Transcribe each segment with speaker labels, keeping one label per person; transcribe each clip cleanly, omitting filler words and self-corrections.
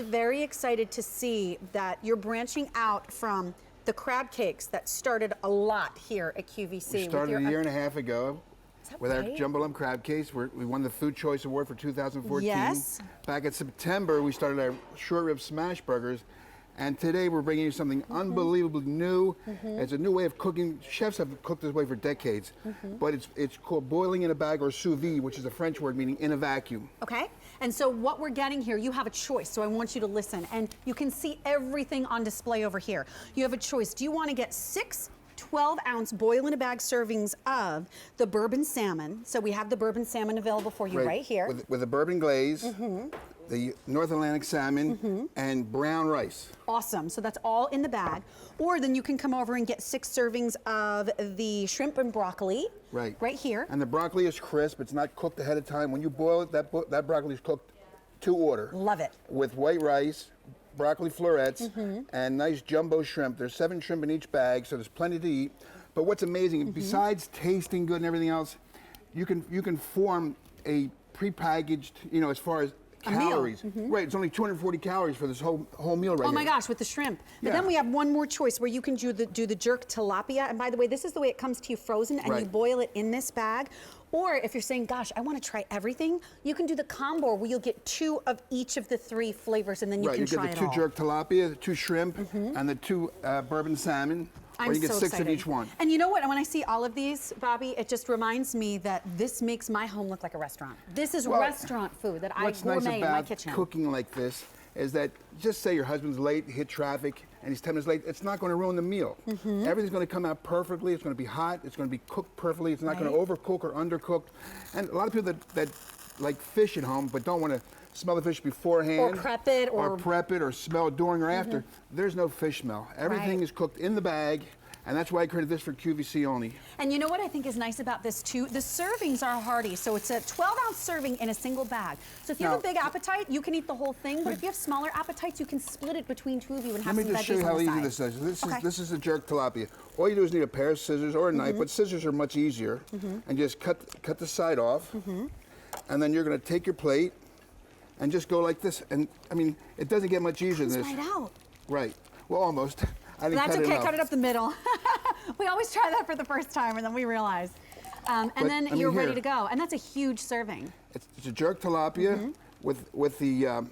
Speaker 1: very excited to see that you're branching out from the crab cakes that started a lot here at QVC.
Speaker 2: We started a year and a half ago with
Speaker 1: right?
Speaker 2: our Jumbo Lump Crab Cakes. We won the Food Choice Award for 2014.
Speaker 1: Yes.
Speaker 2: Back in September, we started our short rib smash burgers. And today we're bringing you something unbelievably new. It's a new way of cooking. Chefs have cooked this way for decades, but it's called boiling in a bag or sous vide, which is a French word meaning in a vacuum.
Speaker 1: Okay, and so what we're getting here, you have a choice, so I want you to listen. And you can see everything on display over here. You have a choice. Do you want to get 6 12-ounce boil-in-a-bag servings of the bourbon salmon? So we have the bourbon salmon available for you right here.
Speaker 2: With a bourbon glaze, the North Atlantic salmon, and brown rice.
Speaker 1: Awesome, so that's all in the bag. Or then you can come over and get 6 servings of the shrimp and broccoli. Right here.
Speaker 2: And the broccoli is crisp, it's not cooked ahead of time. When you boil it, that broccoli is cooked to order.
Speaker 1: Love it.
Speaker 2: With white rice, broccoli florets, and nice jumbo shrimp. There's 7 shrimp in each bag, so there's plenty to eat. But what's amazing, besides tasting good and everything else, you can form a prepackaged, you know, as far as calories. Right, it's only 240 calories for this whole meal right here.
Speaker 1: Oh my gosh, with the shrimp. But then we have one more choice where you can do the jerk tilapia. And by the way, this is the way it comes to you frozen, and you boil it in this bag. Or if you're saying, gosh, I want to try everything, you can do the combo where you'll get 2 of each of the 3 flavors, and then you can try it all.
Speaker 2: You get the 2 jerk tilapia, the 2 shrimp, and the 2 bourbon salmon. Or you get 6 of each one.
Speaker 1: And you know what? When I see all of these, Bobby, it just reminds me that this makes my home look like a restaurant. This is restaurant food that I gourmet in my kitchen.
Speaker 2: What's nice about cooking like this is that, just say your husband's late, hit traffic, and he's 10 minutes late, it's not going to ruin the meal. Everything's going to come out perfectly. It's going to be hot. It's going to be cooked perfectly. It's not going to overcook or undercook. And a lot of people that like fish at home but don't want to smell the fish beforehand.
Speaker 1: Or prep it.
Speaker 2: Or smell it during or after. There's no fish smell. Everything is cooked in the bag. And that's why I created this for QVC only. And
Speaker 1: you know what I think is nice about this too? The servings are hearty. So it's a 12-ounce serving in a single bag. So if you have a big appetite, you can eat the whole thing. But if you have smaller appetites, you can split it between 2 of you and have some veggies on the side.
Speaker 2: Let me just show you how easy this is. This is a jerk tilapia. All you do is need a pair of scissors or a knife, but scissors are much easier. And just cut the side off. And then you're going to take your plate and just go like this. And I mean, it doesn't get much easier than this.
Speaker 1: Right out.
Speaker 2: Right. Well, almost.
Speaker 1: That's okay, cut it up the middle. We always try that for the first time, and then we realize. And then you're ready to go. And that's a huge serving.
Speaker 2: It's a jerk tilapia with the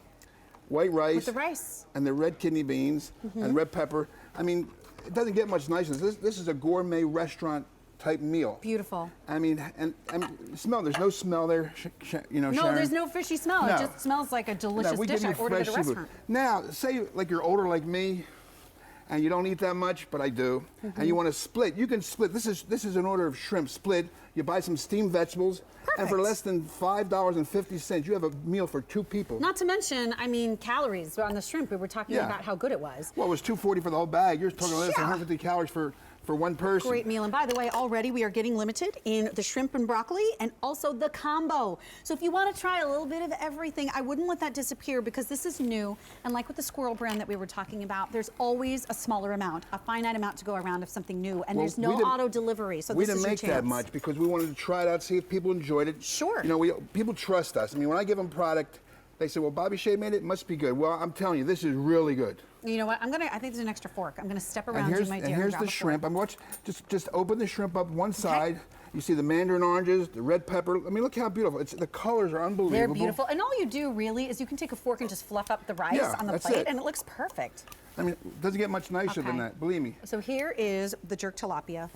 Speaker 2: white rice.
Speaker 1: With the rice.
Speaker 2: And the red kidney beans and red pepper. I mean, it doesn't get much nicer. This is a gourmet restaurant type meal.
Speaker 1: Beautiful.
Speaker 2: I mean, and smell, there's no smell there, you know,
Speaker 1: No,
Speaker 2: Sharon.
Speaker 1: there's no fishy smell. No. It just smells like a delicious dish I ordered at a restaurant.
Speaker 2: Now, say like you're older like me, and you don't eat that much, but I do, and you want to split, you can split. This is an order of shrimp split. You buy some steamed vegetables, and for less than $5.50, you have a meal for 2 people.
Speaker 1: Not to mention, I mean, calories on the shrimp. We were talking about how good it was.
Speaker 2: Well, it was $2.40 for the whole bag. You're talking less than 150 calories for 1 person.
Speaker 1: Great meal. And by the way, already we are getting limited in the shrimp and broccoli and also the combo. So if you want to try a little bit of everything, I wouldn't let that disappear because this is new. And like with the squirrel brand that we were talking about, there's always a smaller amount, a finite amount to go around of something new. And there's no auto delivery. So this is your chance.
Speaker 2: We didn't make that much because we wanted to try it out, see if people enjoyed it.
Speaker 1: Sure.
Speaker 2: You know, people trust us. I mean, when I give them product, they say, well, Bobby Chez made it, must be good. Well, I'm telling you, this is really good.
Speaker 1: You know what? I think there's an extra fork. I'm gonna step around you, my dear.
Speaker 2: And here's the shrimp. Just open the shrimp up one side. You see the mandarin oranges, the red pepper. I mean, look how beautiful. The colors are unbelievable.
Speaker 1: They're beautiful. And all you do really is you can take a fork and just fluff up the rice on the plate, and it looks perfect.
Speaker 2: I mean, it doesn't get much nicer than that, believe me.
Speaker 1: So here is the jerk tilapia.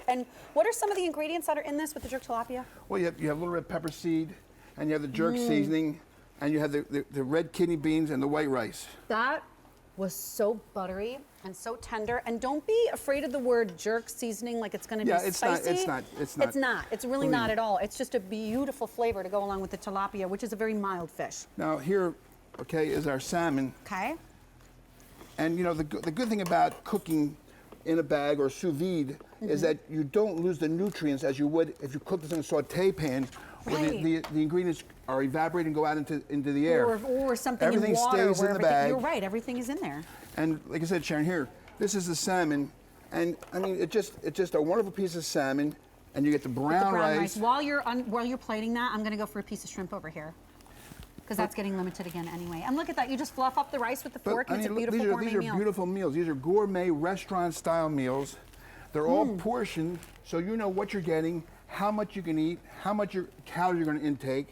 Speaker 1: And what are some of the ingredients that are in this with the jerk tilapia?
Speaker 2: Well, you have little red pepper seed, and you have the jerk seasoning, and you have the red kidney beans and the white rice.
Speaker 1: That was so buttery and so tender. And don't be afraid of the word jerk seasoning like it's going to be spicy.
Speaker 2: It's not.
Speaker 1: It's not. It's really not at all. It's just a beautiful flavor to go along with the tilapia, which is a very mild fish.
Speaker 2: Now here, is our salmon.
Speaker 1: Okay.
Speaker 2: And you know, the good thing about cooking in a bag or sous vide is that you don't lose the nutrients as you would if you cook this in a saute pan where the ingredients are evaporating and go out into the air.
Speaker 1: Or something
Speaker 2: everything
Speaker 1: in water.
Speaker 2: Stays in the bag.
Speaker 1: You're right, everything is in there.
Speaker 2: And like I said, Sharon, here, this is the salmon. And I mean, it's just a wonderful piece of salmon, and you get the brown rice.
Speaker 1: While you're plating that, I'm gonna go for a piece of shrimp over here. because that's getting limited again anyway. And look at that, you just fluff up the rice with the fork,
Speaker 2: But,
Speaker 1: and it's a
Speaker 2: look,
Speaker 1: beautiful gourmet
Speaker 2: these are
Speaker 1: meal.
Speaker 2: beautiful meals. These are gourmet restaurant-style meals. They're all portioned, so you know what you're getting, how much you can eat, how much calories you're going to intake.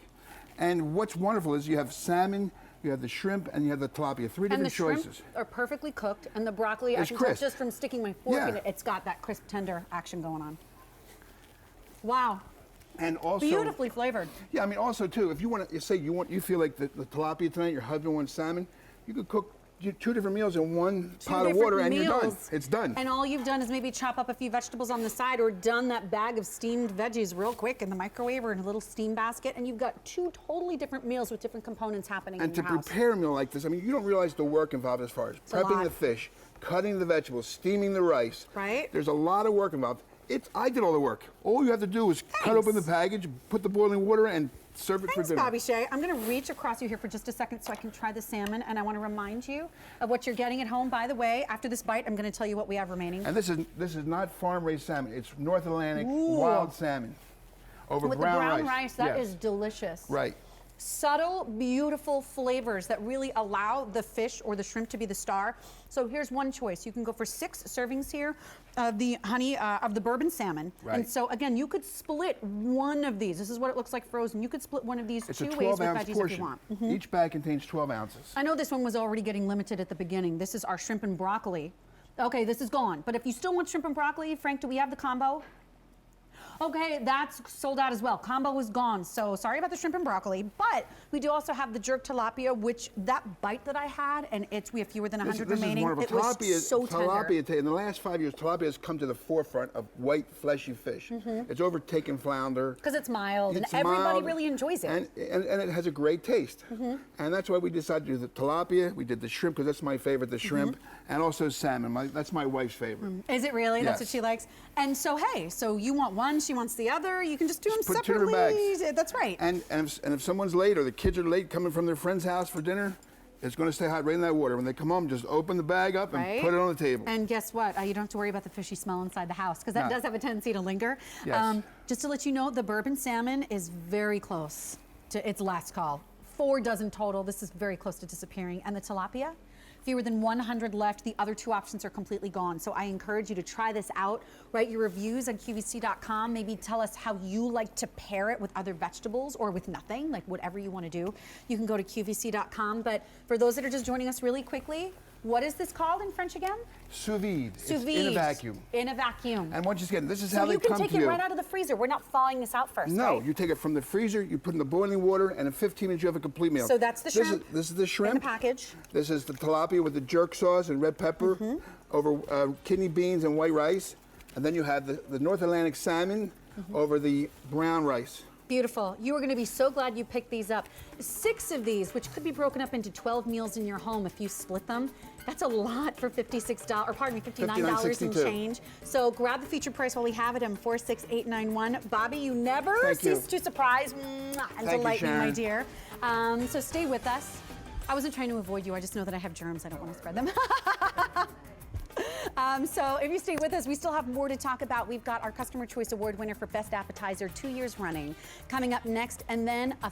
Speaker 2: And what's wonderful is you have salmon, you have the shrimp, and you have the tilapia. Three
Speaker 1: And the
Speaker 2: different
Speaker 1: shrimp
Speaker 2: choices.
Speaker 1: are perfectly cooked, and the broccoli, I
Speaker 2: It's
Speaker 1: can tell
Speaker 2: crisp.
Speaker 1: just from sticking my fork
Speaker 2: Yeah.
Speaker 1: in it, it's got that crisp, tender action going on. Wow,
Speaker 2: And also,
Speaker 1: beautifully flavored.
Speaker 2: yeah, I mean, also too, if you want to say you feel like the tilapia tonight, your husband wants salmon, you could cook 2 different meals in one pot of water, and you're done. It's done.
Speaker 1: And all you've done is maybe chop up a few vegetables on the side, or done that bag of steamed veggies real quick in the microwave or in a little steam basket, and you've got 2 totally different meals with different components happening
Speaker 2: And
Speaker 1: in
Speaker 2: to
Speaker 1: your house.
Speaker 2: prepare a meal like this, I mean, you don't realize the work involved as far as
Speaker 1: a
Speaker 2: prepping
Speaker 1: lot.
Speaker 2: the fish, cutting the vegetables, steaming the rice.
Speaker 1: Right.
Speaker 2: There's a lot of work involved. I did all the work. All you have to do is cut open the package, put the boiling water, and serve it for
Speaker 1: Thanks,
Speaker 2: dinner.
Speaker 1: Bobby Chez. I'm going to reach across you here for just a second so I can try the salmon, and I want to remind you of what you're getting at home. By the way, after this bite, I'm going to tell you what we have remaining.
Speaker 2: And this is not farm-raised salmon. It's North Atlantic
Speaker 1: Ooh.
Speaker 2: wild salmon over
Speaker 1: With
Speaker 2: brown
Speaker 1: the brown rice, that
Speaker 2: Yes.
Speaker 1: is delicious.
Speaker 2: Right.
Speaker 1: Subtle, beautiful flavors that really allow the fish or the shrimp to be the star. So here's one choice. You can go for 6 servings here of the of the bourbon salmon.
Speaker 2: Right.
Speaker 1: And so again, you could split one of these. This is what it looks like frozen. You could split one of these
Speaker 2: It's
Speaker 1: 2
Speaker 2: a
Speaker 1: ways with
Speaker 2: 12-ounce
Speaker 1: veggies if
Speaker 2: portion.
Speaker 1: you want.
Speaker 2: Each bag contains 12 ounces.
Speaker 1: I know this one was already getting limited at the beginning. This is our shrimp and broccoli. Okay, this is gone. But if you still want shrimp and broccoli, Frank, do we have the combo? Okay, that's sold out as well. Combo is gone, so sorry about the shrimp and broccoli, but we do also have the jerk tilapia, which that bite that I had, and we have fewer than 100
Speaker 2: This
Speaker 1: remaining.
Speaker 2: is wonderful.
Speaker 1: It was so tender.
Speaker 2: Tilapia, in the last 5 years, tilapia has come to the forefront of white, fleshy fish. It's overtaken flounder.
Speaker 1: Because it's mild,
Speaker 2: It's
Speaker 1: and everybody
Speaker 2: mild,
Speaker 1: really enjoys it.
Speaker 2: And it has a great taste. And that's why we decided to do the tilapia. We did the shrimp, because that's my favorite, the shrimp, and also salmon. That's my wife's favorite.
Speaker 1: Is it really? That's what
Speaker 2: Yes.
Speaker 1: she likes? And so, hey, so you want one, she wants the other. You can just do them
Speaker 2: Put 2 different
Speaker 1: separately.
Speaker 2: bags.
Speaker 1: That's right.
Speaker 2: And if someone's late or the kids are late coming from their friend's house for dinner, it's going to stay hot right in that water. When they come home, just open the bag up and
Speaker 1: Right?
Speaker 2: put it on the table.
Speaker 1: And guess what? You don't have to worry about the fishy smell inside the house, because that
Speaker 2: No.
Speaker 1: does have a tendency to linger.
Speaker 2: Yes.
Speaker 1: Just to let you know, the bourbon salmon is very close to its last call. 4 dozen total. This is very close to disappearing. And the tilapia? Fewer than 100 left. The other 2 options are completely gone. So I encourage you to try this out. Write your reviews on QVC.com. Maybe tell us how you like to pair it with other vegetables or with nothing, like whatever you want to do. You can go to QVC.com. But for those that are just joining us really quickly, what is this called in French again?
Speaker 2: Sous vide.
Speaker 1: Sous
Speaker 2: It's
Speaker 1: vide.
Speaker 2: in a vacuum.
Speaker 1: In a vacuum.
Speaker 2: And once again, this is
Speaker 1: So
Speaker 2: how they
Speaker 1: you can
Speaker 2: come
Speaker 1: take
Speaker 2: to
Speaker 1: it
Speaker 2: you.
Speaker 1: right out of the freezer. We're not thawing this out first,
Speaker 2: No,
Speaker 1: right?
Speaker 2: you take it from the freezer, you put it in the boiling water, and in 15 minutes you have a complete meal.
Speaker 1: So that's the shrimp
Speaker 2: This is the shrimp.
Speaker 1: in the package.
Speaker 2: This is the tilapia with the jerk sauce and red pepper over kidney beans and white rice. And then you have the North Atlantic salmon over the brown rice.
Speaker 1: Beautiful. You are going to be so glad you picked these up. 6 of these, which could be broken up into 12 meals in your home if you split them. That's a lot for $56, or pardon me, $59 and
Speaker 2: $59.62.
Speaker 1: change. So grab the feature price while we have it, M46891. Bobby, you never
Speaker 2: Thank you.
Speaker 1: cease to surprise and
Speaker 2: Thank you,
Speaker 1: delight me, my
Speaker 2: Sharon.
Speaker 1: dear. So stay with us. I wasn't trying to avoid you. I just know that I have germs. I don't want to spread them. So if you stay with us, we still have more to talk about. We've got our Customer Choice Award winner for Best Appetizer 2 years running coming up next, and then a